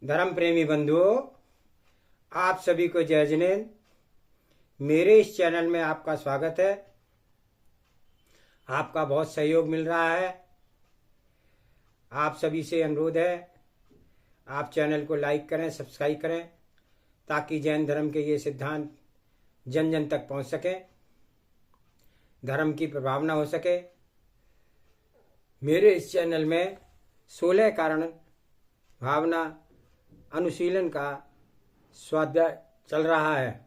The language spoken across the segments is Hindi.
धर्म प्रेमी बंधुओं, आप सभी को जय जिनेंद्र। मेरे इस चैनल में आपका स्वागत है। आपका बहुत सहयोग मिल रहा है। आप सभी से अनुरोध है, आप चैनल को लाइक करें, सब्सक्राइब करें, ताकि जैन धर्म के ये सिद्धांत जन जन तक पहुंच सके, धर्म की प्रभावना हो सके। मेरे इस चैनल में 16 कारण भावना अनुशीलन का स्वाध्याय चल रहा है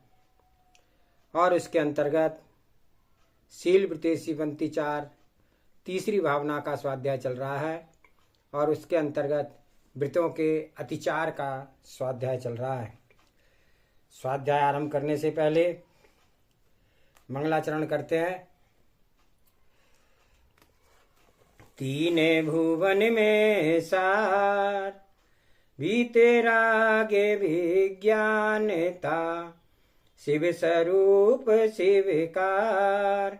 और इसके अंतर्गत शील वृत्तेषि पंक्ति 4 तीसरी भावना का स्वाध्याय चल रहा है और उसके अंतर्गत वृत्तों के अतिचार का स्वाध्याय चल रहा है। स्वाध्याय आरंभ करने से पहले मंगलाचरण करते हैं। तीने भुवन में सार बीते रागे विज्ञानता, शिव स्वरूप शिवकार,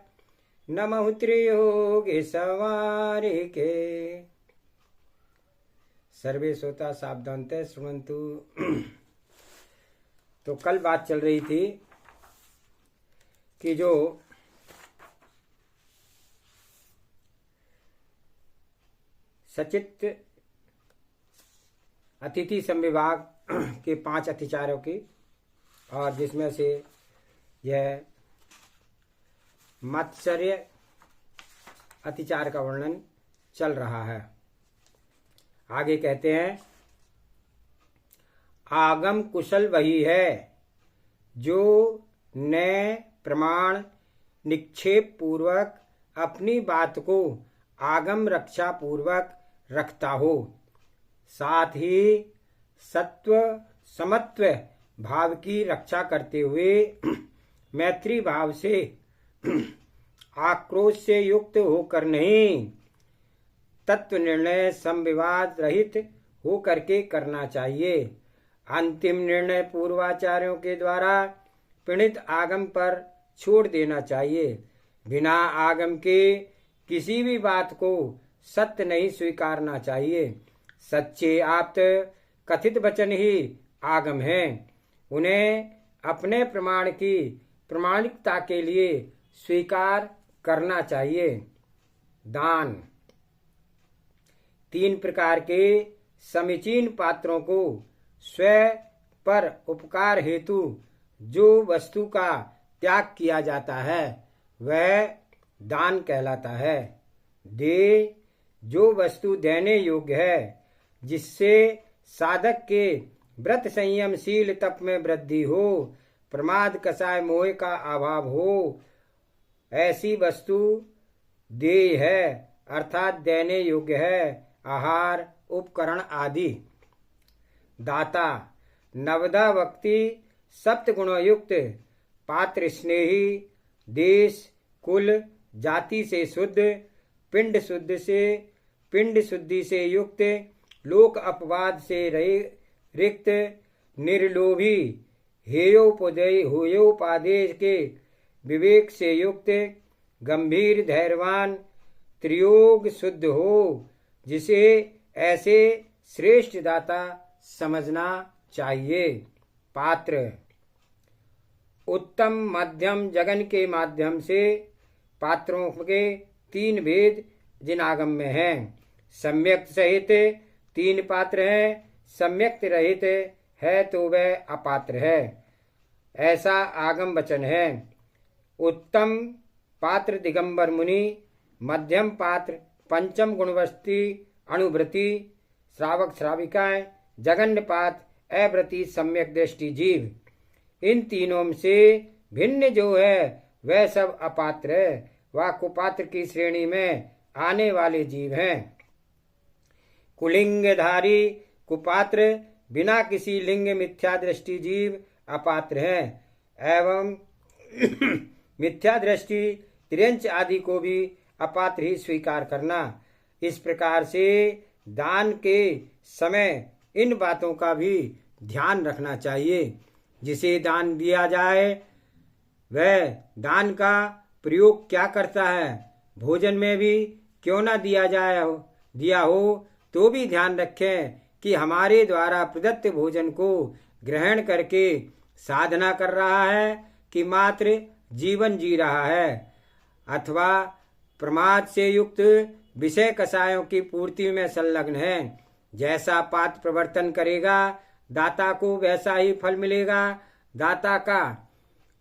नमः त्रियोग सवार के। सर्वे श्रोता सावधानते श्रृण्वन्तु। तो कल बात चल रही थी कि जो सचित अतिथि संविभाग के 5 अतिचारों की, और जिसमें से यह मात्सर्य अतिचार का वर्णन चल रहा है। आगे कहते हैं, आगम कुशल वही है जो नए प्रमाण निक्षेप पूर्वक अपनी बात को आगम रक्षा पूर्वक रखता हो, साथ ही सत्व समत्व भाव की रक्षा करते हुए मैत्री भाव से आक्रोश से युक्त होकर नहीं, तत्व निर्णय संविवाद रहित होकर के करना चाहिए। अंतिम निर्णय पूर्वाचार्यों के द्वारा प्रणीत आगम पर छोड़ देना चाहिए। बिना आगम के किसी भी बात को सत्य नहीं स्वीकारना चाहिए। सच्चे आप्त कथित वचन ही आगम हैं। उन्हें अपने प्रमाण की प्रमाणिकता के लिए स्वीकार करना चाहिए। दान 3 प्रकार के समीचीन पात्रों को स्वयं पर उपकार हेतु जो वस्तु का त्याग किया जाता है वह दान कहलाता है। दे जो वस्तु देने योग्य है, जिससे साधक के व्रत संयमशील तप में वृद्धि हो, प्रमाद कषाय मोह का अभाव हो, ऐसी वस्तु देय है, अर्थात देने योग्य है। आहार उपकरण आदि। दाता नवदा व्यक्ति सप्त गुणों युक्त, पात्र स्नेही, देश कुल जाति से शुद्ध, पिंड शुद्धि से युक्त, लोक अपवाद से रिक्त, निर्लोभी, हेयोपादेश के विवेक से युक्त, गंभीर धैर्यवान, त्रियोग शुद्ध हो, जिसे ऐसे श्रेष्ठ दाता समझना चाहिए। पात्र उत्तम मध्यम जगन के माध्यम से पात्रों के 3 भेद जिन आगम में हैं। सम्यक्त सहित 3 पात्र हैं, सम्यक्त रहित है तो वह अपात्र है, ऐसा आगम वचन है। उत्तम पात्र दिगंबर मुनि, मध्यम पात्र पंचम गुणवस्ती अणुव्रती श्रावक श्राविकाएं, जगन्य पात्र अव्रती सम्यक दृष्टि जीव। इन तीनों से भिन्न जो है वह सब अपात्र है, वह कुपात्र की श्रेणी में आने वाले जीव हैं। कुलिंगधारी कुपात्र बिना किसी लिंग मिथ्या दृष्टि जीव अपात्र हैं, एवं मिथ्या दृष्टि तिर्यंच आदि को भी अपात्र ही स्वीकार करना। इस प्रकार से दान के समय इन बातों का भी ध्यान रखना चाहिए। जिसे दान दिया जाए वह दान का प्रयोग क्या करता है, भोजन में भी क्यों ना दिया हो तो भी ध्यान रखें कि हमारे द्वारा प्रदत्त भोजन को ग्रहण करके साधना कर रहा है कि मात्र जीवन जी रहा है, अथवा प्रमाद से युक्त विषय कषायों की पूर्ति में संलग्न है। जैसा पात्र प्रवर्तन करेगा दाता को वैसा ही फल मिलेगा। दाता का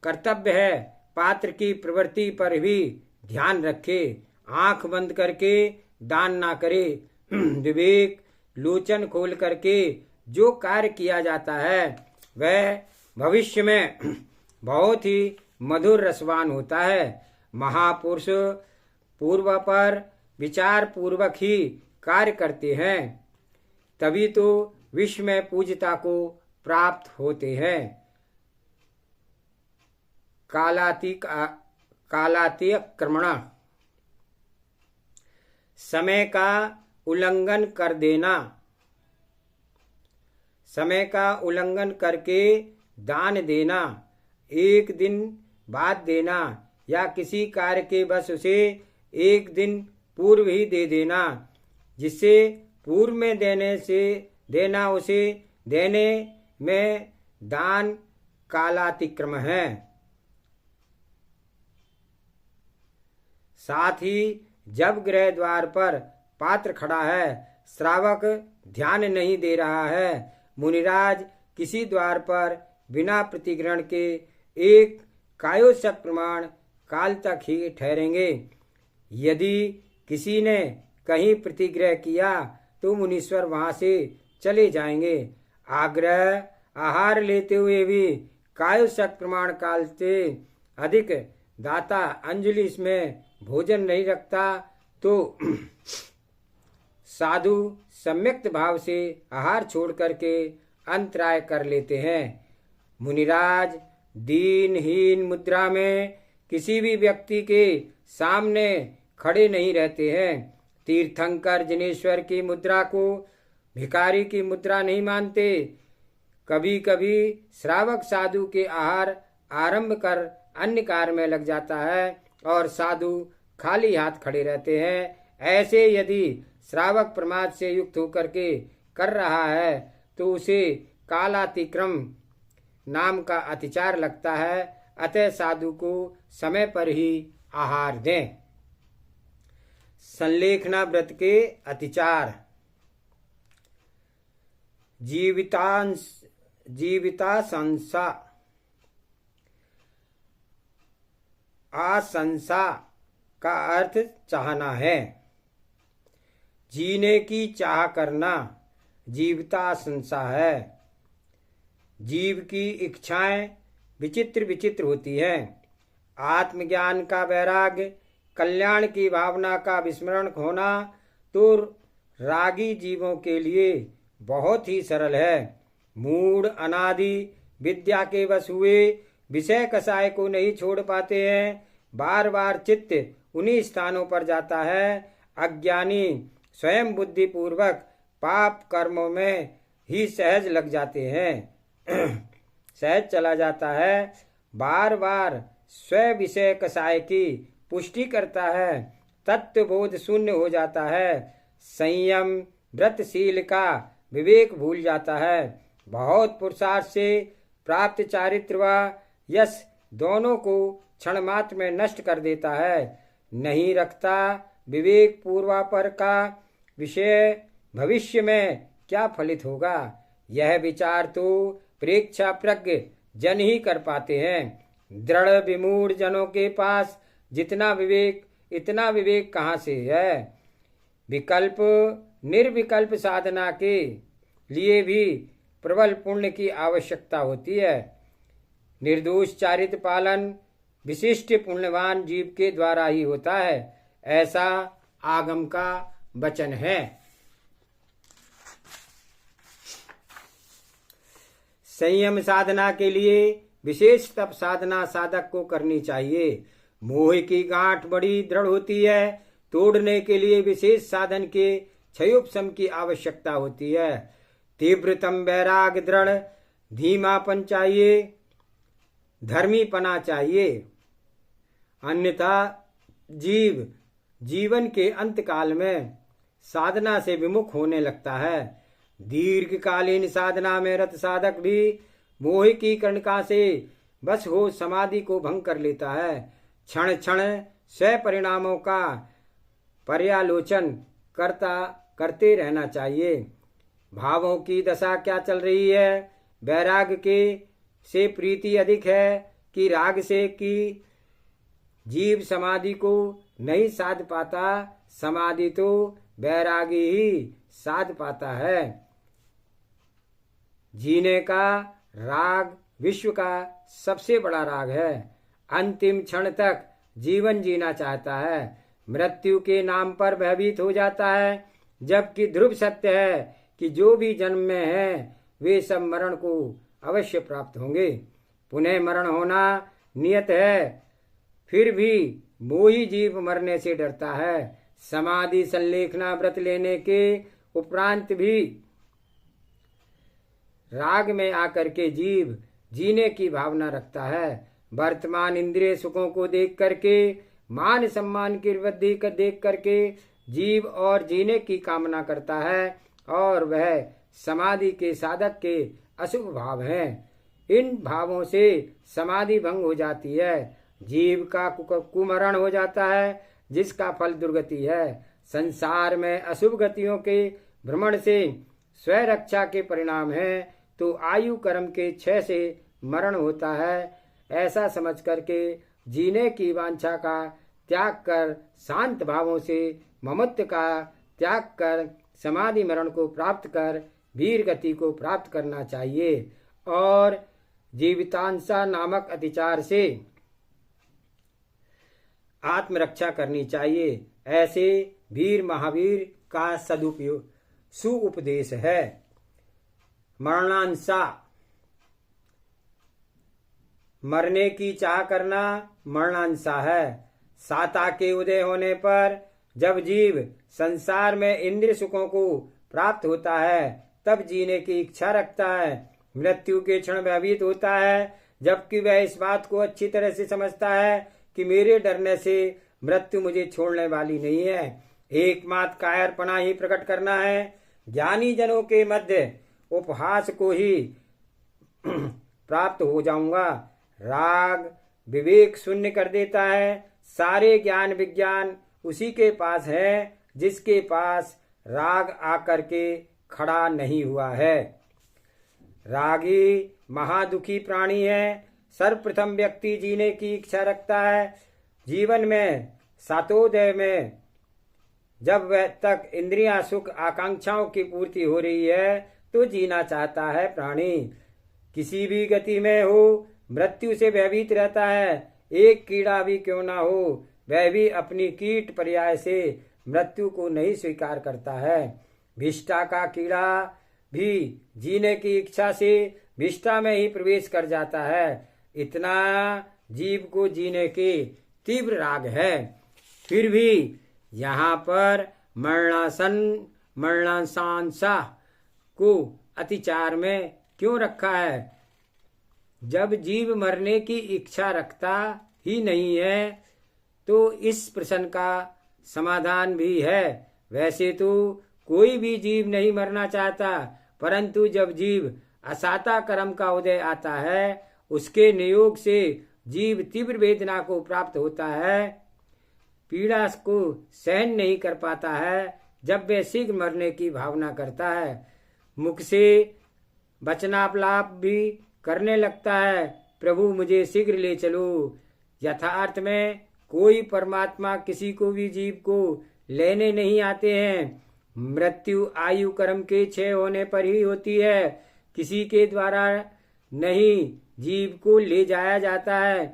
कर्तव्य है पात्र की प्रवृत्ति पर भी ध्यान रखे, आंख बंद करके दान ना करे। विवेक लोचन खोल करके जो कार्य किया जाता है वह भविष्य में बहुत ही मधुर रसवान होता है। महापुरुष पूर्व पर विचार पूर्वक ही कार्य करते हैं, तभी तो विश्व में पूज्यता को प्राप्त होते हैं। कालातिक्रमण, समय का उल्लंघन कर देना। समय का उल्लंघन करके दान देना, एक दिन बाद देना या किसी कार्य के बस उसे एक दिन पूर्व ही दे देना, जिससे पूर्व में देना उसे देने में दान कालातिक्रम है। साथ ही जब गृह द्वार पर पात्र खड़ा है, श्रावक ध्यान नहीं दे रहा है, मुनिराज किसी द्वार पर बिना प्रतिग्रहण के एक कायोशक प्रमाण काल तक ही ठहरेंगे। यदि किसी ने कहीं प्रतिग्रह किया तो मुनीश्वर वहां से चले जाएंगे। आग्रह आहार लेते हुए भी कायोशक प्रमाण काल से अधिक दाता अंजलि इसमें भोजन नहीं रखता तो साधु सम्यक्त भाव से आहार छोड़ करके अंतराय कर लेते हैं। मुनिराज दीनहीन मुद्रा में किसी भी व्यक्ति के सामने खड़े नहीं रहते हैं। तीर्थंकर जिनेश्वर की मुद्रा को भिखारी की मुद्रा नहीं मानते। कभी कभी श्रावक साधु के आहार आरंभ कर अन्य कार्य में लग जाता है और साधु खाली हाथ खड़े रहते हैं। ऐसे यदि श्रावक प्रमाद से युक्त होकर के कर रहा है तो उसे कालातिक्रम नाम का अतिचार लगता है। अतः साधु को समय पर ही आहार दें। संलेखना व्रत के अतिचार। जीविताशंसा आशंसा का अर्थ चाहना है। जीने की चाह करना जीविताशंसा है। जीव की इच्छाएं विचित्र विचित्र होती हैं। आत्मज्ञान का वैराग्य, कल्याण की भावना का विस्मरण होना तो रागी जीवों के लिए बहुत ही सरल है। मूढ़ अनादि विद्या के वश हुए विषय कषाय को नहीं छोड़ पाते हैं। बार बार चित्त उन्हीं स्थानों पर जाता है। अज्ञानी स्वयं बुद्धि पूर्वक पाप कर्मों में ही सहज लग जाते हैं। सहज चला जाता है। बार बार स्व विषय कषाय की पुष्टि करता है। तत्वबोध शून्य हो जाता है। संयम व्रतशील का विवेक भूल जाता है। बहुत पुरुषार्थ से प्राप्त चारित्र व यश दोनों को क्षण मात्र में नष्ट कर देता है। नहीं रखता विवेक पूर्वापर का विषय भविष्य में क्या फलित होगा, यह विचार तो प्रेक्षा प्रज्ञ जन ही कर पाते हैं। दृढ़ विमूढ़ जनों के पास जितना विवेक इतना विवेक कहाँ से है। विकल्प निर्विकल्प साधना के लिए भी प्रबल पुण्य की आवश्यकता होती है। निर्दोष चारित्र पालन विशिष्ट पुण्यवान जीव के द्वारा ही होता है, ऐसा आगम का वचन है। संयम साधना के लिए विशेष तप साधना साधक को करनी चाहिए। मोह की गांठ बड़ी दृढ़ होती है, तोड़ने के लिए विशेष साधन के क्षयोपशम की आवश्यकता होती है। तीव्रतम वैराग दृढ़ धीमापन चाहिए, धर्मीपना चाहिए, अन्यथा जीव जीवन के अंतकाल में साधना से विमुख होने लगता है। दीर्घकालीन साधना में रत साधक भी मोह की कर्णिका से बस हो समाधि को भंग कर लेता है। क्षण क्षण स्व परिणामों का पर्यालोचन करते रहना चाहिए। भावों की दशा क्या चल रही है, वैराग के से प्रीति अधिक है कि राग से, कि जीव समाधि को नहीं साध पाता, समाधि तो वैरागी ही साध पाता है। जीने का राग विश्व का सबसे बड़ा राग है। अंतिम क्षण तक जीवन जीना चाहता है, मृत्यु के नाम पर भयभीत हो जाता है, जबकि ध्रुव सत्य है कि जो भी जन्म में है वे सब मरण को अवश्य प्राप्त होंगे। पुनः मरण होना नियत है, फिर भी मोही जीव मरने से डरता है। समाधि संलेखना व्रत लेने के उपरांत भी राग में आकर के जीव जीने की भावना रखता है। वर्तमान इंद्रिय सुखों को देख करके, मान सम्मान की वृद्धि कर देख करके जीव और जीने की कामना करता है, और वह समाधि के साधक के अशुभ भाव हैं। इन भावों से समाधि भंग हो जाती है, जीव का कुमरण हो जाता है, जिसका फल दुर्गति है। संसार में अशुभ गतियों के भ्रमण से स्वरक्षा के परिणाम है, तो आयु कर्म के क्षय से मरण होता है। ऐसा समझ करके जीने की वांछा का त्याग कर, शांत भावों से ममत्व का त्याग कर, समाधि मरण को प्राप्त कर वीर गति को प्राप्त करना चाहिए, और जीवितांशा नामक अतिचार से आत्मरक्षा करनी चाहिए। ऐसे वीर महावीर का सदुपयोग सुउपदेश है। मरणांशा, मरने की चाह करना मरणांशा है। साता के उदय होने पर जब जीव संसार में इंद्रिय सुखों को प्राप्त होता है, तब जीने की इच्छा रखता है। मृत्यु के क्षण भयभीत होता है, जबकि वह इस बात को अच्छी तरह से समझता है कि मेरे डरने से मृत्यु मुझे छोड़ने वाली नहीं है। एकमात्र कायरपना ही प्रकट करना है। ज्ञानी जनों के मध्य उपहास को ही प्राप्त हो जाऊंगा। राग विवेक शून्य कर देता है। सारे ज्ञान विज्ञान उसी के पास है जिसके पास राग आकर के खड़ा नहीं हुआ है। रागी महादुखी प्राणी है। सर्वप्रथम व्यक्ति जीने की इच्छा रखता है। जीवन में सातोदय में जब वह तक इंद्रियां सुख आकांक्षाओं की पूर्ति हो रही है, तो जीना चाहता है प्राणी। किसी भी गति में हो, मृत्यु से भयभीत रहता है। एक कीड़ा भी क्यों ना हो, वह भी अपनी कीट पर्याय से मृत्यु को नहीं स्वीकार करता है। विष्ठा का कीड़ा भी जीने की इच्छा से विष्ठा में ही प्रवेश कर जाता है। इतना जीव को जीने के तीव्र राग है। फिर भी यहाँ पर मरणांशा को अतिचार में क्यों रखा है? जब जीव मरने की इच्छा रखता ही नहीं है, तो इस प्रश्न का समाधान भी है। वैसे तो कोई भी जीव नहीं मरना चाहता, परंतु जब जीव असाता कर्म का उदय आता है, उसके नियोग से जीव तीव्र वेदना को प्राप्त होता है, पीड़ा को सहन नहीं कर पाता है। जब वह शीघ्र मरने की भावना करता है, मुख से वचनापलाप भी करने लगता है, प्रभु मुझे शीघ्र ले चलो। यथार्थ में कोई परमात्मा किसी को भी जीव को लेने नहीं आते हैं। मृत्यु आयु कर्म के क्षय होने पर ही होती है, किसी के द्वारा नहीं जीव को ले जाया जाता है।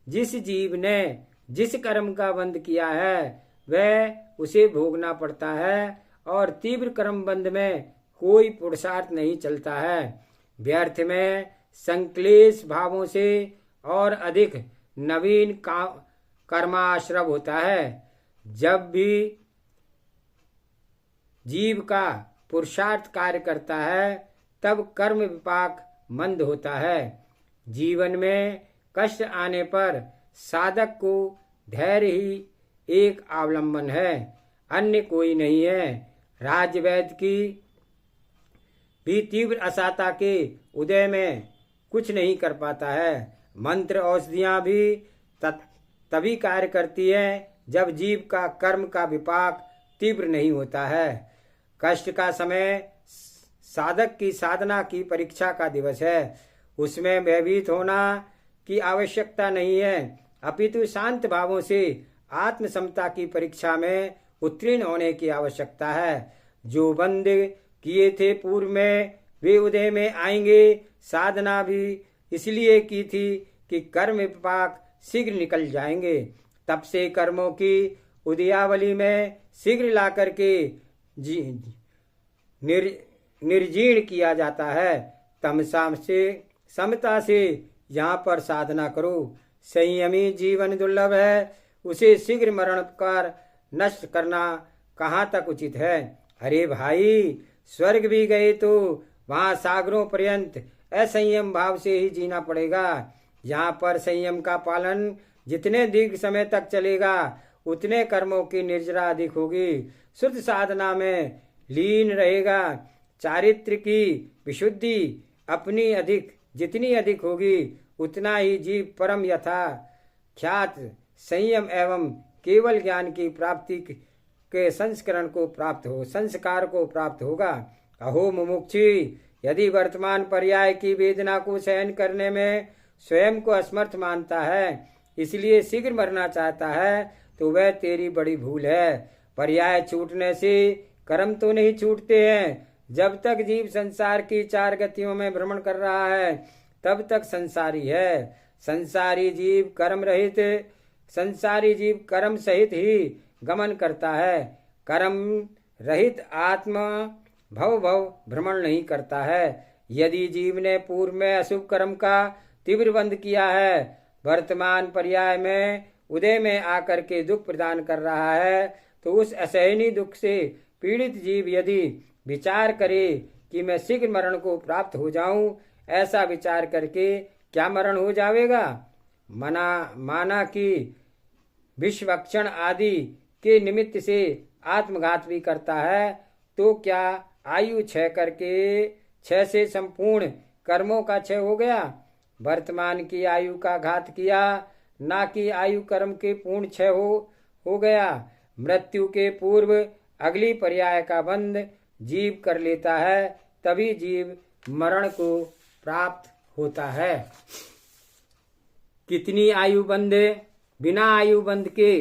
जिस जीव ने जिस कर्म का बंध किया है, वह उसे भोगना पड़ता है, और तीव्र कर्म बंध में कोई पुरुषार्थ नहीं चलता है। व्यर्थ में संक्लेश भावों से और अधिक नवीन कर्माश्रव होता है। जब भी जीव का पुरुषार्थ कार्य करता है, तब कर्म विपाक मंद होता है। जीवन में कष्ट आने पर साधक को धैर्य ही एक अवलंबन है, अन्य कोई नहीं है। राजवैद्य की भी तीव्र असाता के उदय में कुछ नहीं कर पाता है। मंत्र औषधियां भी तभी कार्य करती हैं जब जीव का कर्म का विपाक तीव्र नहीं होता है। कष्ट का समय साधक की साधना की परीक्षा का दिवस है। उसमें भयभीत होना की आवश्यकता नहीं है, अपितु शांत भावों से आत्म समता की परीक्षा में उत्तीर्ण होने की आवश्यकता है। जो बंद किए थे पूर्व में वे उदय में आएंगे। साधना भी इसलिए की थी कि कर्म विपाक शीघ्र निकल जाएंगे। तब से कर्मों की उदयावली में शीघ्र ला करके निर्जीर्ण किया जाता है। तमसा से समता से यहाँ पर साधना करो। संयमी जीवन दुर्लभ है, उसे शीघ्र मरण कर नष्ट करना कहाँ तक उचित है। अरे भाई, स्वर्ग भी गए तो वहां सागरों पर्यंत असंयम भाव से ही जीना पड़ेगा। यहाँ पर संयम का पालन जितने दीर्घ समय तक चलेगा उतने कर्मों की निर्जरा अधिक होगी। शुद्ध साधना में लीन रहेगा। चारित्र की विशुद्धि अपनी जितनी अधिक होगी उतना ही जीव परम यथा ख्यात संयम एवं केवल ज्ञान की प्राप्ति के संस्कार को प्राप्त होगा। अहो मुमुक्षु, यदि वर्तमान पर्याय की वेदना को सहन करने में स्वयं को असमर्थ मानता है, इसलिए शीघ्र मरना चाहता है, तो वह तेरी बड़ी भूल है। पर्याय छूटने से कर्म तो नहीं छूटते हैं। जब तक जीव संसार की 4 गतियों में भ्रमण कर रहा है तब तक संसारी है। संसारी जीव कर्म सहित ही गमन करता है। कर्म रहित आत्मा भव भ्रमण नहीं करता है। यदि जीव ने पूर्व में अशुभ कर्म का तीव्र बंध किया है, वर्तमान पर्याय में उदय में आकर के दुख प्रदान कर रहा है, तो उस असहनीय दुख से पीड़ित जीव यदि विचार करे कि मैं शीघ्र मरण को प्राप्त हो जाऊं, ऐसा विचार करके क्या मरण हो जाएगा। माना कि विषभक्षण आदि के निमित्त से आत्मघात भी करता है, तो क्या आयु क्षय से संपूर्ण कर्मों का क्षय हो गया। वर्तमान की आयु का घात किया, ना कि आयु कर्म के पूर्ण क्षय हो गया। मृत्यु के पूर्व अगली पर्याय का बंध जीव कर लेता है, तभी जीव मरण को प्राप्त होता है। कितनी आयु बंधे बिना आयु बंध के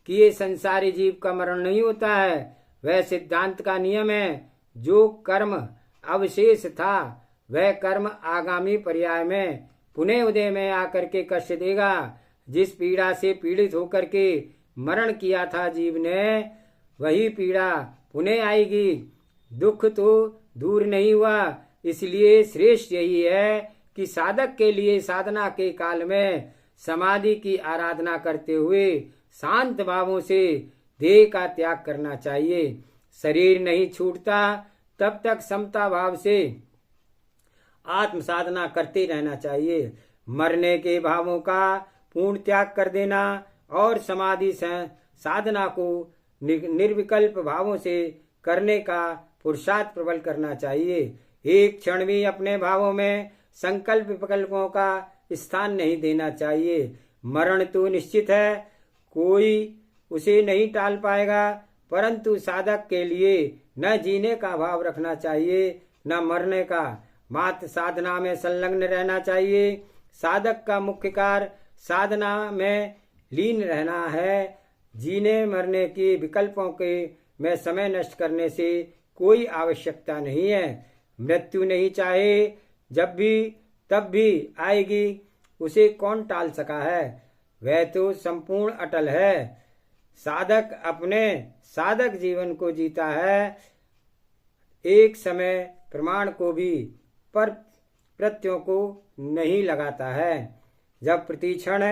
किए संसारी जीव का मरण नहीं होता है। वह सिद्धांत का नियम है। जो कर्म अवशेष था वह कर्म आगामी पर्याय में पुनः उदय में आकर के कष्ट देगा। जिस पीड़ा से पीड़ित होकर के मरण किया था जीव ने, वही पीड़ा पुनः आएगी। दुख तो दूर नहीं हुआ। इसलिए श्रेष्ठ यही है कि साधक के लिए साधना के काल में समाधि की आराधना करते हुए शांत भावों से देह का त्याग करना चाहिए। शरीर नहीं छूटता तब तक समता भाव से आत्म साधना करते रहना चाहिए। मरने के भावों का पूर्ण त्याग कर देना और समाधि साधना को निर्विकल्प भावों से करने का पुरुषार्थ प्रबल करना चाहिए। एक क्षण भी अपने भावों में संकल्प विकल्पों का स्थान नहीं देना चाहिए। मरण तो निश्चित है, कोई उसे नहीं टाल पाएगा, परंतु साधक के लिए न जीने का भाव रखना चाहिए न मरने का। मात्र साधना में संलग्न रहना चाहिए। साधक का मुख्य कार्य साधना में लीन रहना है। जीने मरने के विकल्पों के में समय नष्ट करने से कोई आवश्यकता नहीं है। मृत्यु नहीं चाहे तब भी आएगी, उसे कौन टाल सका है। वह तो संपूर्ण अटल है। साधक अपने साधक जीवन को जीता है, एक समय प्रमाण को भी पर प्रत्ययों को नहीं लगाता है। जब प्रतिक्षण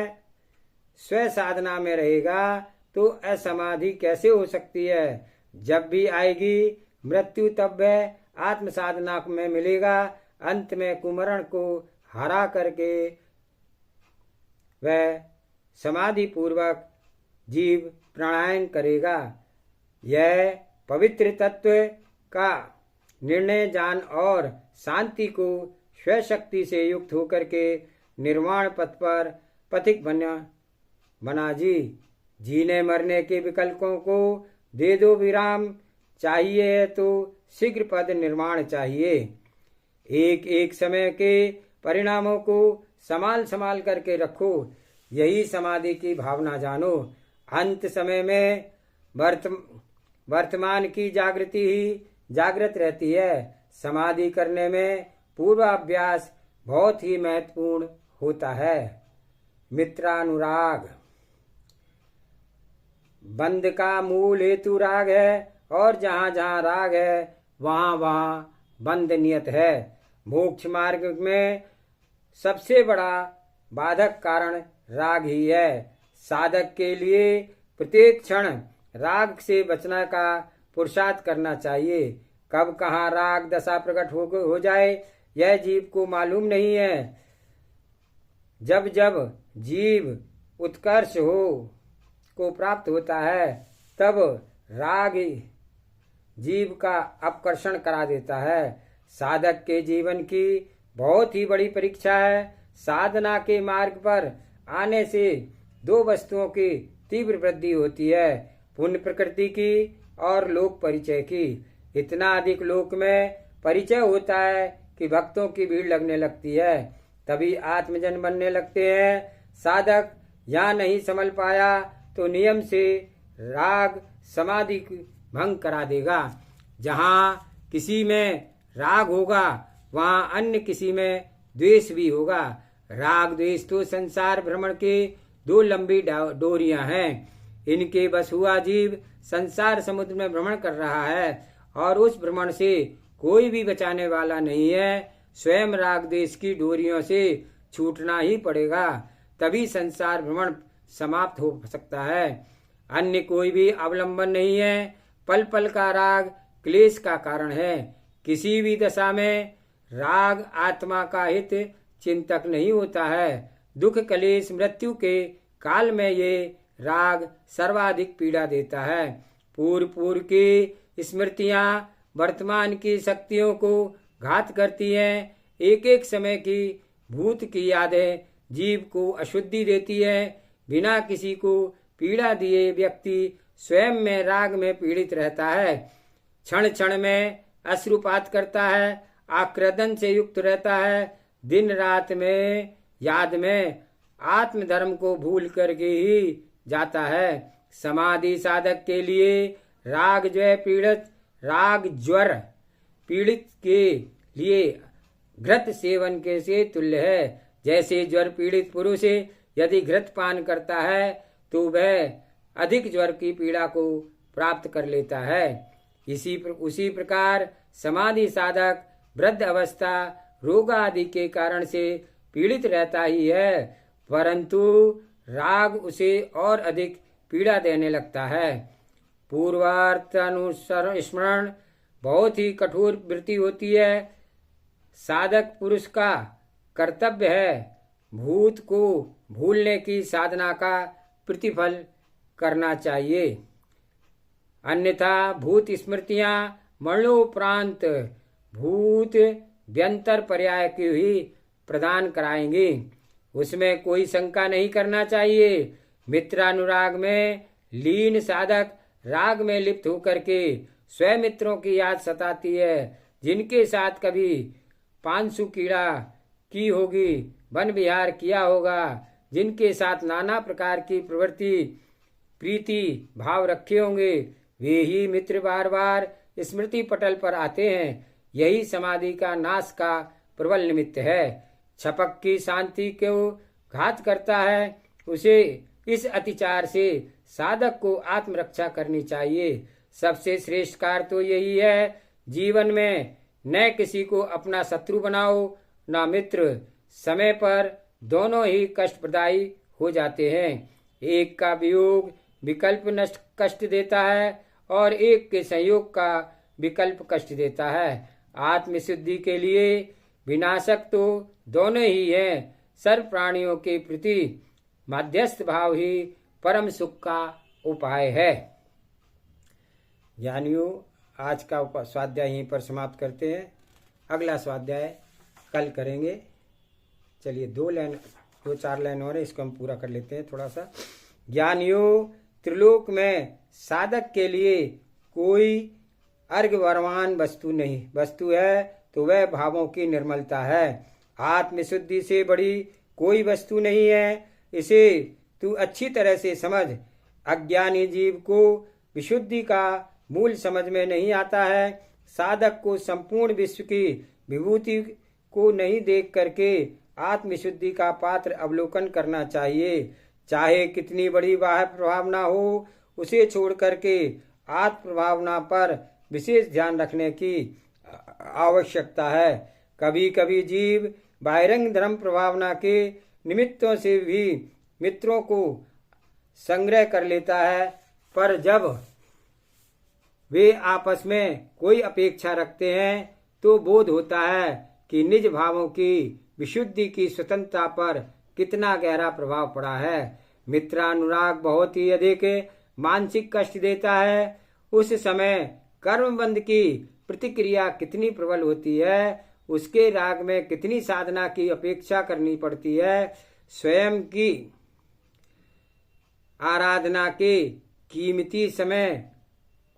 स्व साधना में रहेगा तो असमाधि कैसे हो सकती है। जब भी आएगी मृत्यु तब वह आत्म साधना में मिलेगा। अंत में कुमरण को हरा करके वह समाधि पूर्वक जीव प्राणायाम करेगा। यह पवित्र तत्व का निर्णय जान और शांति को स्वशक्ति से युक्त होकर के निर्वाण पथ पर पथिक बना जीने मरने के विकल्पों को दे दो विराम। चाहिए तो शीघ्र पद निर्माण चाहिए। एक एक समय के परिणामों को संभाल संभाल करके रखो, यही समाधि की भावना जानो। अंत समय में वर्तमान की जागृति ही जागृत रहती है। समाधि करने में पूर्वाभ्यास बहुत ही महत्वपूर्ण होता है। मित्रानुराग। बंध का मूल हेतु राग है, और जहाँ जहाँ राग है वहाँ वहाँ बंध नियत है। मोक्ष मार्ग में सबसे बड़ा बाधक कारण राग ही है। साधक के लिए प्रत्येक क्षण राग से बचने का पुरुषार्थ करना चाहिए। कब कहाँ राग दशा प्रकट हो जाए यह जीव को मालूम नहीं है। जब जब जीव उत्कर्ष को प्राप्त होता है तब राग जीव का अपकर्षण करा देता है। साधक के जीवन की बहुत ही बड़ी परीक्षा है। साधना के मार्ग पर आने से दो वस्तुओं की तीव्र वृद्धि होती है, पुण्य प्रकृति की और लोक परिचय की। इतना अधिक लोक में परिचय होता है कि भक्तों की भीड़ लगने लगती है, तभी आत्मजन बनने लगते हैं। साधक यहाँ नहीं संभल पाया तो नियम से राग समाधि भंग करा देगा। जहाँ किसी में राग होगा वहाँ अन्य किसी में द्वेष भी होगा। राग द्वेष तो संसार भ्रमण के दो लंबी डोरियां हैं। इनके बस हुआ जीव संसार समुद्र में भ्रमण कर रहा है और उस भ्रमण से कोई भी बचाने वाला नहीं है। स्वयं राग द्वेष की डोरियों से छूटना ही पड़ेगा, तभी संसार भ्रमण समाप्त हो सकता है। अन्य कोई भी अवलंबन नहीं है। पल पल का राग क्लेश का कारण है। किसी भी दशा में राग आत्मा का हित चिंतक नहीं होता है। दुख क्लेश मृत्यु के काल में ये राग सर्वाधिक पीड़ा देता है। पूर्व की स्मृतियां वर्तमान की शक्तियों को घात करती हैं। एक एक समय की भूत की यादें जीव को अशुद्धि देती है। बिना किसी को पीड़ा दिए व्यक्ति स्वयं में राग में पीड़ित रहता है। क्षण क्षण में अश्रुपात करता है, आक्रदन से युक्त रहता है। दिन रात में याद में आत्मधर्म को भूल करके ही जाता है। समाधि साधक के लिए राग ज्वर पीड़ित के लिए घृत सेवन के से तुल्य है। जैसे ज्वर पीड़ित पुरुष यदि घृत पान करता है तो वह अधिक ज्वर की पीड़ा को प्राप्त कर लेता है। उसी प्रकार समाधि साधक वृद्ध अवस्था रोग आदि के कारण से पीड़ित रहता ही है, परंतु राग उसे और अधिक पीड़ा देने लगता है। पूर्वार्थ अनुस्मरण बहुत ही कठोर वृत्ति होती है। साधक पुरुष का कर्तव्य है भूत को भूलने की साधना का प्रतिफल करना चाहिए, अन्यथा भूत स्मृतियां मरणोपरांत भूत व्यंतर पर्याय की ही प्रदान कराएंगी। उसमें कोई शंका नहीं करना चाहिए। मित्रानुराग में लीन साधक राग में लिप्त होकर के स्वयं मित्रों की याद सताती है, जिनके साथ कभी पांसु कीड़ा की होगी, वन विहार किया होगा, जिनके साथ नाना प्रकार की प्रवृत्ति प्रीति भाव रखे होंगे, वे ही मित्र बार बार स्मृति पटल पर आते हैं। यही समाधि का नाश का प्रबल निमित्त है। छपक की शांति को घात करता है। उसे इस अतिचार से साधक को आत्मरक्षा करनी चाहिए। सबसे श्रेष्ठ कार्य तो यही है, जीवन में न किसी को अपना शत्रु बनाओ न मित्र। समय पर दोनों ही कष्टप्रदायी हो जाते हैं। एक का वियोग विकल्प नष्ट कष्ट देता है और एक के संयोग का विकल्प कष्ट देता है। आत्मशुद्धि के लिए विनाशक तो दोनों ही हैं। सर्व प्राणियों के प्रति मध्यस्थ भाव ही परम सुख का उपाय है। ज्ञानियों, आज का स्वाध्याय यहीं पर समाप्त करते हैं। अगला स्वाध्याय कल करेंगे। चलिए 2-4 लाइन और है, इसको हम पूरा कर लेते हैं थोड़ा सा। ज्ञान योग त्रिलोक में साधक के लिए कोई अर्घ्यवर्मान वस्तु है तो वह भावों की निर्मलता है। आत्मशुद्धि से बड़ी कोई वस्तु नहीं है, इसे तू अच्छी तरह से समझ। अज्ञानी जीव को विशुद्धि का मूल समझ में नहीं आता है। साधक को संपूर्ण विश्व की विभूति को नहीं देख करके आत्मशुद्धि का पात्र अवलोकन करना चाहिए। चाहे कितनी बड़ी बाह्य प्रभावना हो, उसे छोड़ करके आत्म प्रभावना पर विशेष ध्यान रखने की आवश्यकता है। कभी कभी जीव बाहिरंग धर्म प्रभावना के निमित्तों से भी मित्रों को संग्रह कर लेता है, पर जब वे आपस में कोई अपेक्षा रखते हैं तो बोध होता है कि निज भावों की विशुद्धि की स्वतंत्रता पर कितना गहरा प्रभाव पड़ा है। मित्रानुराग बहुत ही अधिक मानसिक कष्ट देता है। उस समय कर्मबंध की प्रतिक्रिया कितनी प्रबल होती है, उसके राग में कितनी साधना की अपेक्षा करनी पड़ती है। स्वयं की आराधना के कीमती समय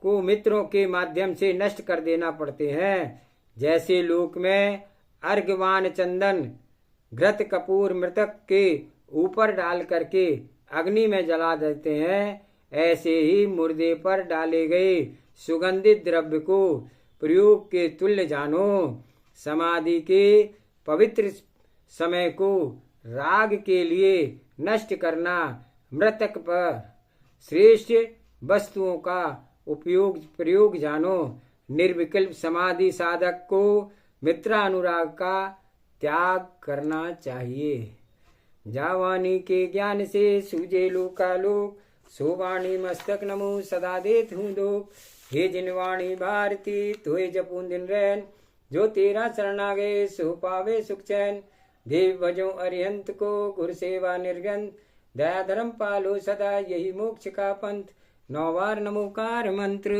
को मित्रों के माध्यम से नष्ट कर देना पड़ते हैं। जैसे लोक में अर्घ्यवान चंदन घृत कपूर मृतक के ऊपर डाल करके अग्नि में जला देते हैं, ऐसे ही मुर्दे पर डाले गए सुगंधित द्रव्य को प्रयोग के तुल्य जानो। समाधि के पवित्र समय को राग के लिए नष्ट करना, मृतक पर श्रेष्ठ वस्तुओं का प्रयोग जानो। निर्विकल्प समाधि साधक को मित्रानुराग का त्याग करना चाहिए। जावानी के ज्ञान से सूझे लोकालोक, सो वाणी मस्तक नमो सदा देत हूँ दोख। हे जिन वाणी भारती तोय जपूं दिन रैन, जो तेरा शरण आ गए सो पावे सुख चैन। देव भजो अरिहंत को गुर सेवा निर्गंध, दया धर्म पालो सदा यही मोक्ष का पंथ। 9 बार नमोकार मंत्र।